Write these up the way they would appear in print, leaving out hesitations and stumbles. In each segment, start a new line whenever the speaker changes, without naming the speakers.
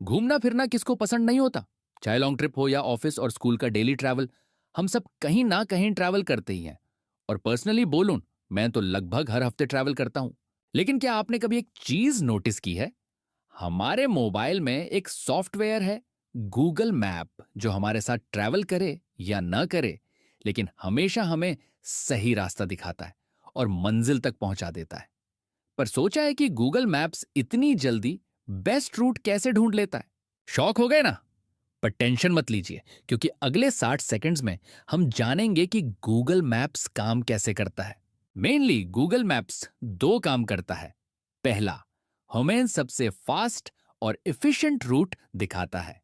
घूमना फिरना किसको पसंद नहीं होता। चाहे लॉन्ग ट्रिप हो या ऑफिस और स्कूल का डेली ट्रैवल, हम सब कहीं ना कहीं ट्रैवल करते ही हैं। और पर्सनली बोलूं, मैं तो लगभग हर हफ्ते ट्रैवल करता हूं। लेकिन क्या आपने कभी एक चीज नोटिस की है? हमारे मोबाइल में एक सॉफ्टवेयर है, गूगल मैप, जो हमारे साथ ट्रैवल करे या ना करे, लेकिन हमेशा हमें सही रास्ता दिखाता है और मंजिल तक पहुंचा देता है। पर सोचा है कि गूगल मैप्स इतनी जल्दी बेस्ट रूट कैसे ढूंढ लेता है? शॉक हो गए ना? पर टेंशन मत लीजिए, क्योंकि अगले 60 सेकंड्स में हम जानेंगे कि गूगल मैप्स काम कैसे करता है। मेनली गूगल मैप्स दो काम करता है। पहला, हमें सबसे फास्ट और एफिशिएंट रूट दिखाता है।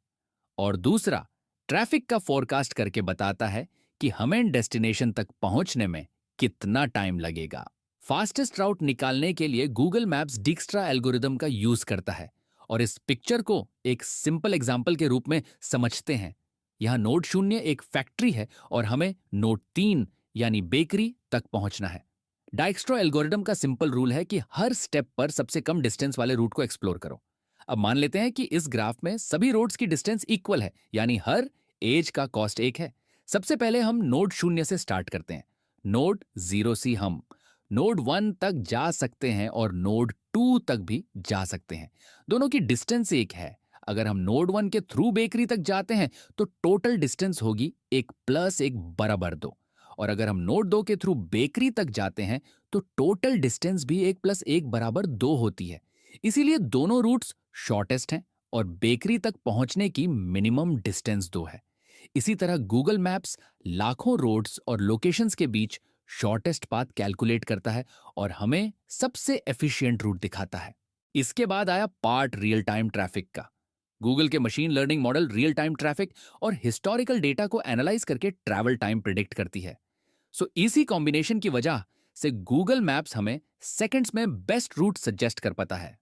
और दूसरा, ट्रैफिक का फोरकास्ट करके बताता है कि हमें डेस्टिनेशन तक पहुंचने में कितना टाइम लगेगा। फास्टेस्ट राउट निकालने के लिए गूगल मैप्स डिक्स्ट्रा एल्गोरिदम का यूज करता है। और इस पिक्चर को एक सिंपल एग्जाम्पल के रूप में समझते हैं। यहाँ नोड 0 एक फैक्ट्री है और हमें नोड 3 यानी बेकरी तक पहुंचना है। डाइक्स्ट्रा एल्गोरिदम का सिंपल रूल है कि हर स्टेप पर सबसे कम डिस्टेंस वाले रूट को एक्सप्लोर करो। अब मान लेते हैं कि इस ग्राफ में सभी रोड्स की डिस्टेंस इक्वल है, यानी हर एज का कॉस्ट एक है। सबसे पहले हम नोड 0 से स्टार्ट करते हैं। नोड 0 से हम नोड 1 तक जा सकते हैं और नोड 2 तक भी जा सकते हैं। दोनों की डिस्टेंस एक है। अगर हम नोड 1 के थ्रू बेकरी तक जाते हैं तो टोटल डिस्टेंस होगी 1 + 1 = 2। और अगर हम नोड 2 के थ्रू बेकरी तक जाते हैं तो टोटल डिस्टेंस भी 1 + 1 = 2 होती है। इसीलिए दोनों रूट्स शॉर्टेस्ट हैं और बेकरी तक पहुंचने की मिनिमम डिस्टेंस 2 है। इसी तरह गूगल मैप्स लाखों रोड्स और लोकेशंस के बीच शॉर्टेस्ट पाथ कैलकुलेट करता है और हमें सबसे एफिशिएंट रूट दिखाता है। इसके बाद आया पार्ट रियल टाइम ट्रैफिक का। गूगल के machine learning model real time traffic और हिस्टोरिकल डेटा को एनालाइज करके ट्रैवल टाइम प्रिडिक्ट करती है। सो इसी कॉम्बिनेशन की वजह से गूगल मैप्स हमें सेकंड्स में बेस्ट रूट सजेस्ट कर पाता है।